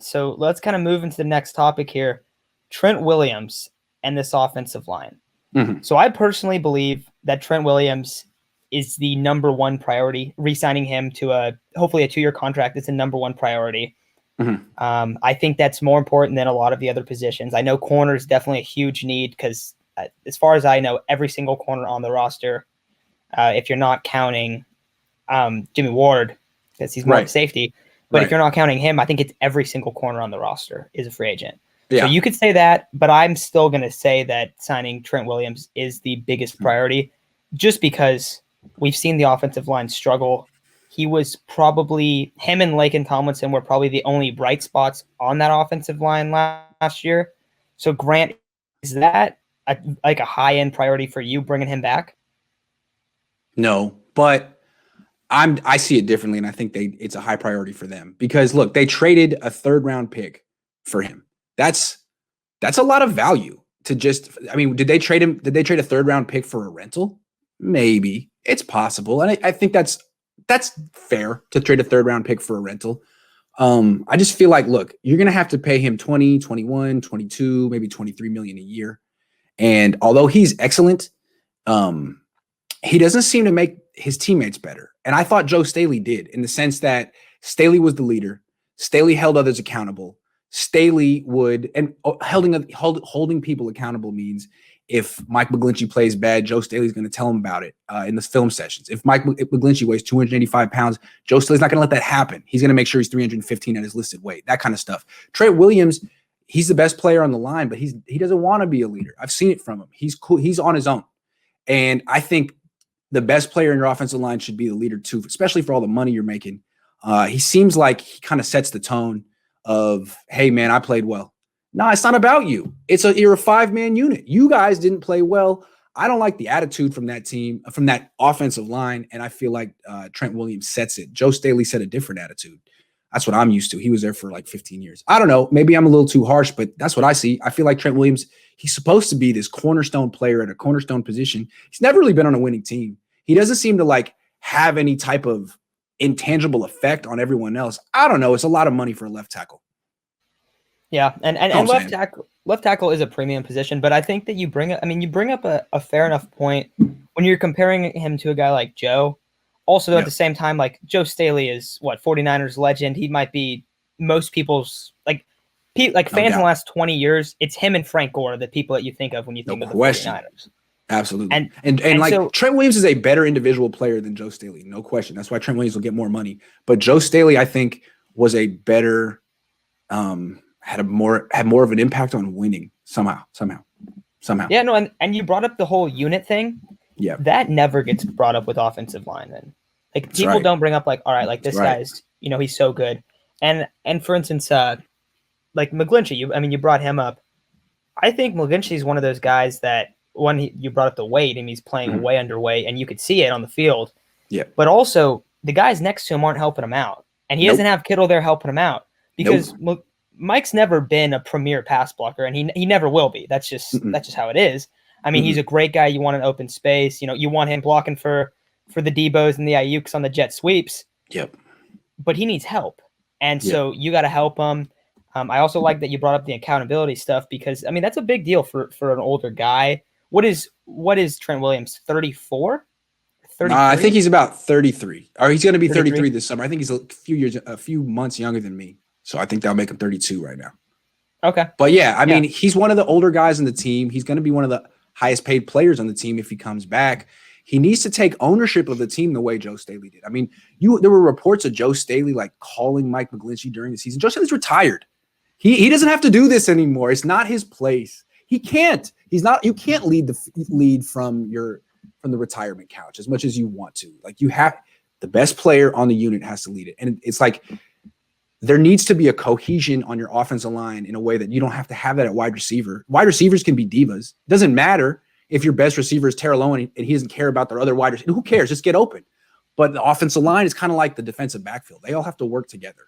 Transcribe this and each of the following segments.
So let's kind of move into the next topic here. Trent Williams and this offensive line. Mhm. So I personally believe that Trent Williams is the number one priority. Re-signing him to hopefully a 2-year contract is the number one priority. Mhm. I think that's more important than a lot of the other positions. I know corner is definitely a huge need because, as far as I know, every single corner on the roster, if you're not counting Jimmy Ward, because he's more of a Right. safety, but if Right. you're not counting him, I think it's every single corner on the roster is a free agent. So Yeah. you could say that, but I'm still going to say that signing Trent Williams is the biggest priority just because we've seen the offensive line struggle. He was probably, him and Laken Tomlinson were probably the only bright spots on that offensive line last year. So Grant, is that like a high-end priority for you bringing him back? No, but I see it differently, and I think it's a high priority for them because look, they traded a 3rd-round pick for him. That's a lot of value to just. I mean, did they trade him? Did they trade a 3rd-round pick for a rental? Maybe it's possible, and I think that's fair to trade a 3rd-round pick for a rental. I just feel like, look, you're going to have to pay him 20, 21, 22, maybe 23 million a year. And although he's excellent, he doesn't seem to make his teammates better. And I thought Joe Staley did, in the sense that Staley was the leader. Staley held others accountable. Staley would, and holding people accountable means if Mike McGlinchey plays bad, Joe Staley's going to tell him about it in the film sessions. If McGlinchey weighs 285 pounds, Joe Staley's not going to let that happen. He's going to make sure he's 315 at his listed weight, that kind of stuff. Trent Williams, he's the best player on the line, but he doesn't want to be a leader. I've seen it from him. He's cool. He's on his own. And I think the best player in your offensive line should be the leader too, especially for all the money you're making. He seems like he kind of sets the tone of, hey man, I played well. No, it's not about you. You're a 5-man unit. You guys didn't play well. I don't like the attitude from that team, from that offensive line, and I feel like Trent Williams sets it. Joe Staley set a different attitude. That's what I'm used to. He was there for like 15 years. I don't know. Maybe I'm a little too harsh, but that's what I see. I feel like Trent Williams, he's supposed to be this cornerstone player at a cornerstone position. He's never really been on a winning team. He doesn't seem to like have any type of intangible effect on everyone else. I don't know. It's a lot of money for a left tackle. Yeah, and left tackle is a premium position, but I think that you bring up a fair enough point when you're comparing him to a guy like Joe. Also, at the same time, like Joe Staley is 49ers legend. He might be most people's fans in the last 20 years. It's him and Frank Gore, the people that you think of when you think of the 49ers. Absolutely. And like so, Trent Williams is a better individual player than Joe Staley, no question. That's why Trent Williams will get more money. But Joe Staley, I think, was a better had more of an impact on winning somehow. Yeah, no, and you brought up the whole unit thing. Yeah. That never gets brought up with offensive linemen. Like people don't bring up like, all right, like this guy's, he's so good. And for instance, like McGlinchey, you brought him up. I think McGlinchey is one of those guys that you brought up the weight and he's playing way underweight and you could see it on the field. Yeah. But also the guys next to him aren't helping him out. And he doesn't have Kittle there helping him out because Mike's never been a premier pass blocker and he never will be. That's just how it is. I mean, he's a great guy. You want an open space. You want him blocking for the Debos and the Ayuks on the jet sweeps. Yep. But he needs help. And so you got to help him. I also like that you brought up the accountability stuff because, I mean, that's a big deal for an older guy. What is Trent Williams, 34? I think he's about 33. Or he's going to be 33 this summer. I think he's a few months younger than me. So I think that'll make him 32 right now. Okay. But yeah, I mean, he's one of the older guys on the team. He's going to be one of the highest paid players on the team if he comes back. He needs to take ownership of the team the way Joe Staley did. I mean, there were reports of Joe Staley like calling Mike McGlinchey during the season. Joe Staley's retired. He doesn't have to do this anymore. It's not his place. He can't. He's not. You can't lead from the retirement couch as much as you want to. Like you have the best player on the unit has to lead it, and it's like there needs to be a cohesion on your offensive line in a way that you don't have to have that at wide receiver. Wide receivers can be divas. It doesn't matter if your best receiver is Terrell Owen and he doesn't care about their other wide receivers. Who cares? Just get open. But the offensive line is kind of like the defensive backfield. They all have to work together.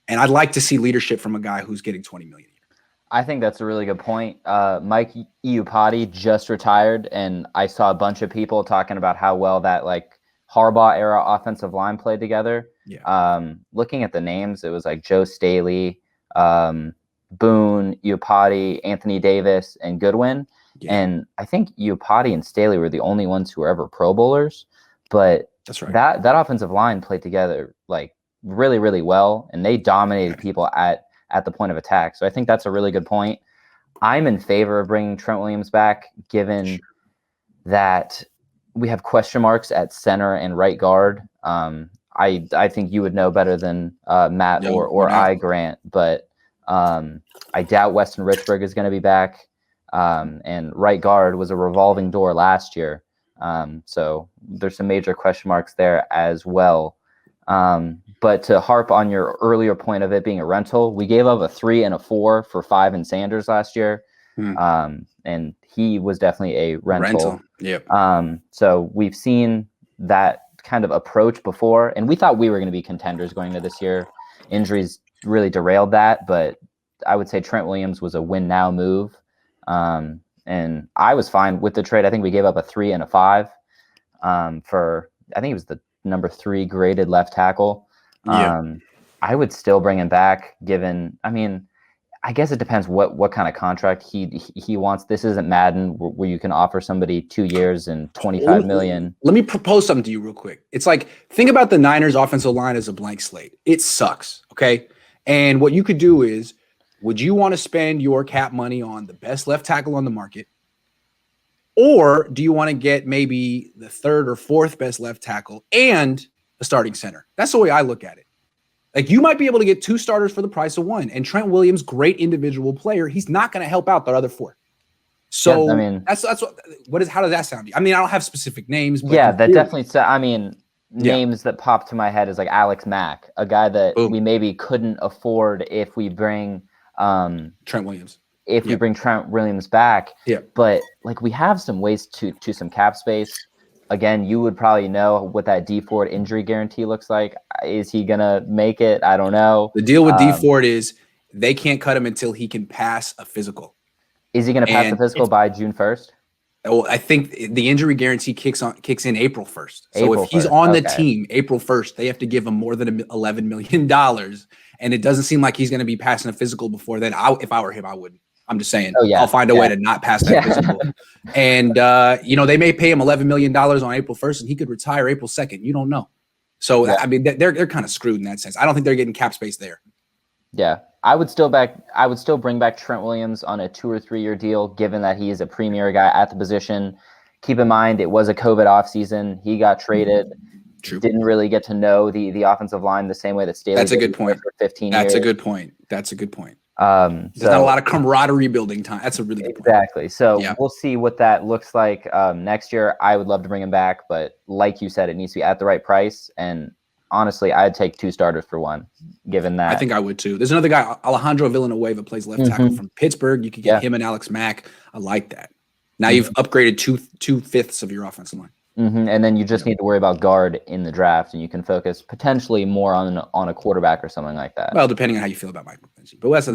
And I'd like to see leadership from a guy who's getting $20 million a year. I think that's a really good point. Mike Iupati just retired, and I saw a bunch of people talking about how well that like Harbaugh era offensive line played together. Yeah. Looking at the names, it was like Joe Staley, Boone, Iupati, Anthony Davis, and Goodwin. Yeah. And I think Iupati and Staley were the only ones who were ever Pro Bowlers. But that's right. That offensive line played together like really, really well, and they dominated people at the point of attack. So I think that's a really good point. I'm in favor of bringing Trent Williams back, given that we have question marks at center and right guard. I think you would know better than Matt or I, Grant, but I doubt Weston Richburg is going to be back. And right guard was a revolving door last year. So there's some major question marks there as well. But to harp on your earlier point of it being a rental, we gave up a 3 and a 4 for 5 and Sanders last year. And he was definitely a rental. Yep. So we've seen that kind of approach before, and we thought we were going to be contenders going into this year. Injuries really derailed that, but I would say Trent Williams was a win now move. And I was fine with the trade. I think we gave up a 3 and a 5 for, I think it was the number 3 graded left tackle. I would still bring him back, given, I mean, I guess it depends what kind of contract he wants. This isn't Madden where you can offer somebody 2 years and $25 million. Let me propose something to you real quick. It's like, think about the Niners offensive line as a blank slate. It sucks. Okay. And what you could do is, would you want to spend your cap money on the best left tackle on the market? Or do you want to get maybe the 3rd or 4th best left tackle and a starting center? That's the way I look at it. Like, you might be able to get 2 starters for the price of 1. And Trent Williams, great individual player, he's not going to help out the other 4. So I mean, that's how does that sound? I mean, I don't have specific names. But yeah, that definitely. I mean, names that pop to my head is like Alex Mack, a guy that we maybe couldn't afford if we bring Trent Williams. If we bring Trent Williams back. Yeah. But like, we have some ways to some cap space. Again, you would probably know what that D Ford injury guarantee looks like. Is he gonna make it? I don't know. The deal with D Ford is they can't cut him until he can pass a physical. Is he gonna pass the physical by June 1st? Well, I think the injury guarantee kicks in April 1st. So if he's on the team April 1st, they have to give him more than $11 million. And it doesn't seem like he's going to be passing a physical before then. If I were him, I wouldn't. I'm just saying, I'll find a way to not pass that physical. And, they may pay him $11 million on April 1st and he could retire April 2nd. You don't know. So, I mean, they're kind of screwed in that sense. I don't think they're getting cap space there. Yeah. I would still bring back Trent Williams on a 2 or 3 year deal, given that he is a premier guy at the position. Keep in mind, it was a COVID offseason. He got traded. True. Didn't really get to know the offensive line the same way that Staley That's a good point. For 15 That's years. a good point. That's a good point. There's not a lot of camaraderie building time. That's a really good point. Exactly. So we'll see what that looks like next year. I would love to bring him back, but like you said, it needs to be at the right price. And honestly, I'd take 2 starters for 1, given that. I think I would too. There's another guy, Alejandro Villanueva, plays left tackle from Pittsburgh. You could get him and Alex Mack. I like that. Now you've upgraded 2/5 of your offensive line. And then you just need to worry about guard in the draft, and you can focus potentially more on a quarterback or something like that. Well, depending on how you feel about Mike McGlinchey. But that's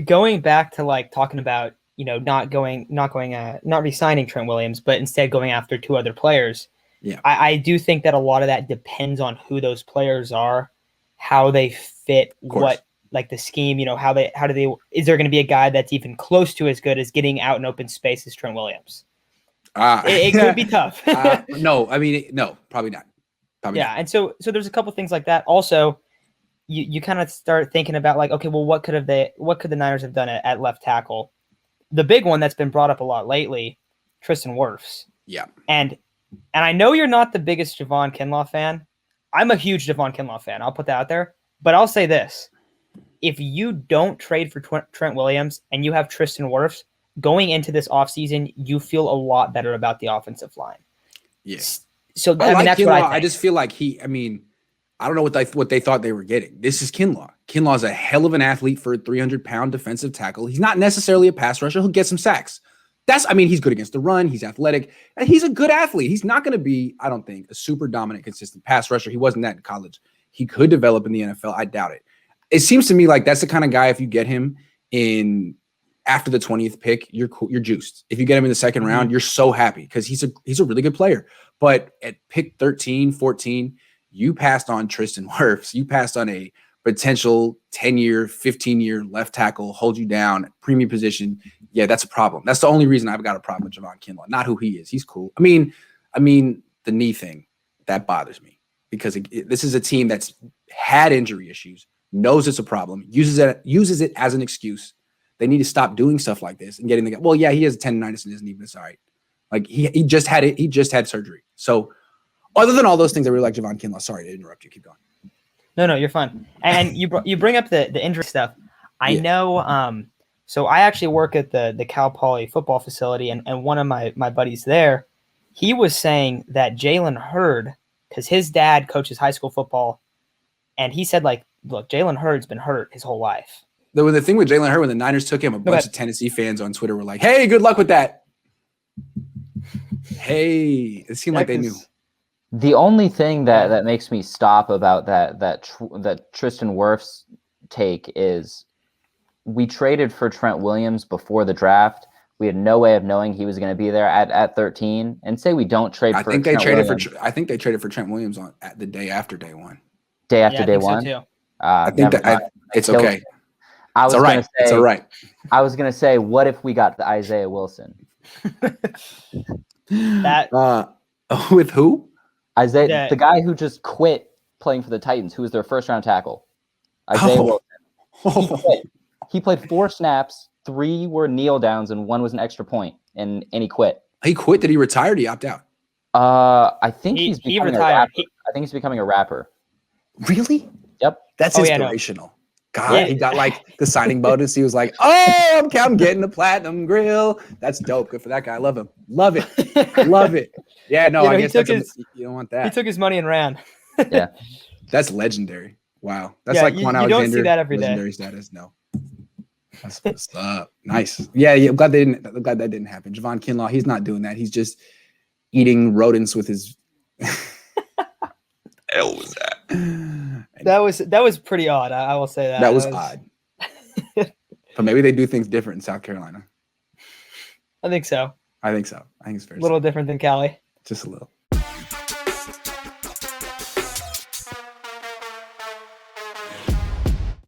Going back to like talking about not re-signing Trent Williams, but instead going after 2 other players. Yeah, I do think that a lot of that depends on who those players are, how they fit, what like the scheme. How do they? Is there going to be a guy that's even close to as good as getting out in open space as Trent Williams? It could be tough. No, probably not. Not. And so there's a couple things like that. Also, you kind of start thinking about like, okay, well, what could the Niners have done at left tackle? The big one that's been brought up a lot lately, Tristan Wirfs. Yeah. And I know you're not the biggest Javon Kinlaw fan. I'm a huge Javon Kinlaw fan. I'll put that out there. But I'll say this. If you don't trade for Trent Williams and you have Tristan Wirfs, going into this offseason, you feel a lot better about the offensive line. Yes. So that's what I think. I just feel like I don't know what they thought they were getting. This is Kinlaw. Kinlaw's a hell of an athlete for a 300-pound defensive tackle. He's not necessarily a pass rusher. He'll get some sacks. He's good against the run. He's athletic. And he's a good athlete. He's not going to be, I don't think, a super dominant, consistent pass rusher. He wasn't that in college. He could develop in the NFL. I doubt it. It seems to me like that's the kind of guy, if you get him in after the 20th pick, you're juiced. If you get him in the second round, you're so happy because he's a really good player. But at pick 13, 14, you passed on Tristan Wirfs. You passed on a potential 10-year, 15-year left tackle, hold you down, premium position. Yeah, that's a problem. That's the only reason I've got a problem with Javon Kinlaw. Not who he is. He's cool. I mean, the knee thing, that bothers me because this is a team that's had injury issues, knows it's a problem, uses it as an excuse. They need to stop doing stuff like this and getting the guy. Well, yeah, he has a tendonitis in his knee, but it's all right. Like he just had it. He just had surgery. So other than all those things, I really like Javon Kinlaw. Sorry to interrupt you. Keep going. No, you're fine. And you bring up the injury stuff. I know. So I actually work at the Cal Poly football facility, and one of my buddies there, he was saying that Jalen Hurd, because his dad coaches high school football, and he said, like, look, Jalen Hurd's been hurt his whole life. The thing with Jalen Hurd, when the Niners took him, a bunch of Tennessee fans on Twitter were like, "Hey, good luck with that." Hey, it seemed like they knew. The only thing that makes me stop about that Tristan Wirfs take is we traded for Trent Williams before the draft. We had no way of knowing he was going to be there at 13. And say we don't trade I for think they Trent traded Williams. I think they traded for Trent Williams at the day after day one. Day after day one. So I think it's okay. It's all right. It's all right. I was going to say, what if we got the Isaiah Wilson? With who? Isaiah, the guy who just quit playing for the Titans, who was their first-round tackle. Isaiah Wilson. He played 4 snaps, 3 were kneel downs, and 1 was an extra point, and he quit. He quit? Did he retire? Or did he opt out? I think he's becoming retired. a rapper. I think he's becoming a rapper. Really? Yep. That's inspirational. No. God, he got like the signing bonus. He was like, "Oh, I'm getting the platinum grill." That's dope. Good for that guy. I love him. Love it. Love it. Yeah, no, I guess you don't want that. He took his money and ran. Yeah. That's legendary. Wow. That's like Quan Alexander. You don't see that every legendary day. Status. No. That's what's up. Nice. Yeah, I'm glad that didn't happen. Javon Kinlaw, he's not doing that. He's just eating rodents with his hell was that? That was pretty odd. I will say that. That was odd. But maybe they do things different in South Carolina. I think so. I think it's fair. A little different than Cali. Just a little.